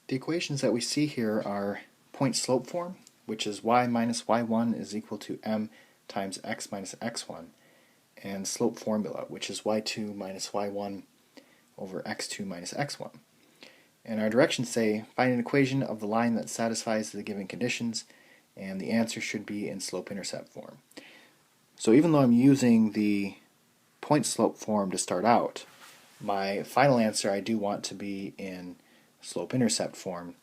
The equations that we see here are point slope form, which is y minus y1 is equal to m times x minus x1, and slope formula, which is y2 minus y1 over x2 minus x1. And our directions say find an equation of the line that satisfies the given conditions, and the answer should be in slope-intercept form. So even though I'm using the point slope form to start out, my final answer I do want to be in slope-intercept form,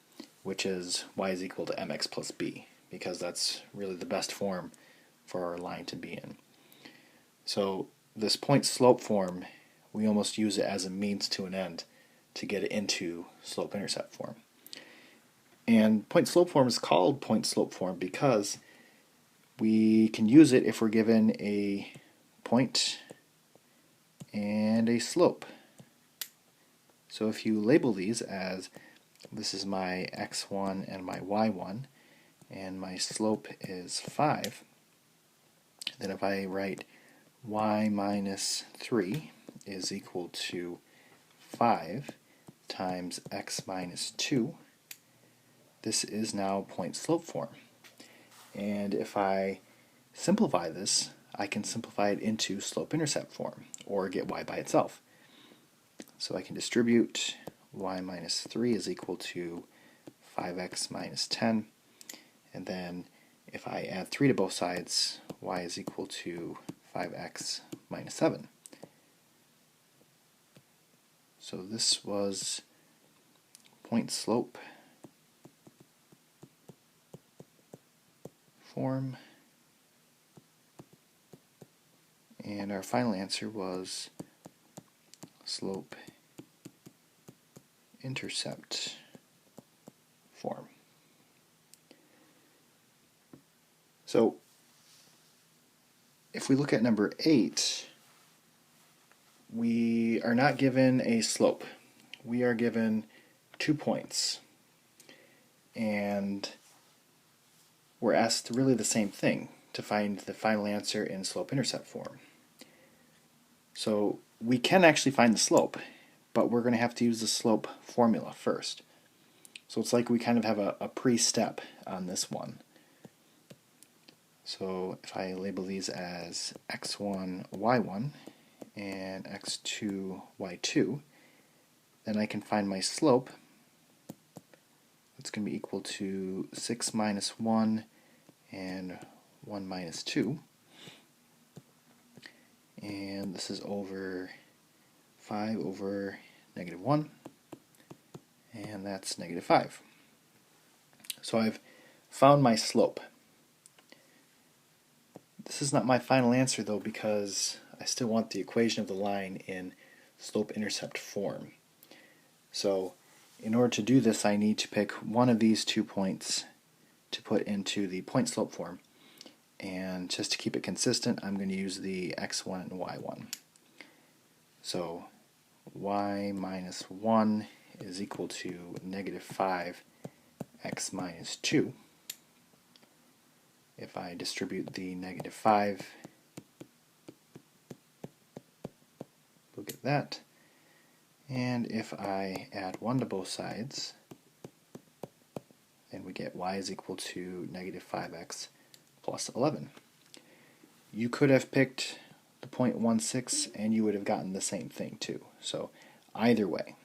which is y is equal to mx plus b, because that's really the best form for our line to be in. So this point slope form, we almost use it as a means to an end to get it into slope-intercept form. And point slope form is called point slope form because we can use it if we're given a point and a slope. So if you label these as this is my x1 and my y1, and my slope is 5, then if I write y minus 3 is equal to 5 times x minus 2, this is now point slope form. And if I simplify this, I can simplify it into slope-intercept form, or get y by itself. So I can distribute y minus 3 is equal to 5x minus 10, and then if I add 3 to both sides, y is equal to 5x minus 7. So this was point slope form, and our final answer was slope intercept form. So if we look at number 8, we are not given a slope. We are given 2 points, and we're asked really the same thing, to find the final answer in slope-intercept form. So we can actually find the slope, but we're going to have to use the slope formula first. So it's like we kind of have a pre-step on this one. So if I label these as x1, y1, and x2, y2, then I can find my slope. It's going to be equal to 6 minus 1 and 1 minus 2. And this is over 5 over negative 1, and that's negative 5. So I've found my slope. This is not my final answer though, because I still want the equation of the line in slope-intercept form. So in order to do this, I need to pick one of these 2 points to put into the point slope form. And just to keep it consistent, I'm going to use the x1 and y1. So y minus 1 is equal to negative 5 x minus 2. If I distribute the negative 5, we'll get that. And if I add 1 to both sides, then we get y is equal to negative 5x plus 11. You could have picked the 0.16 and you would have gotten the same thing too. So either way,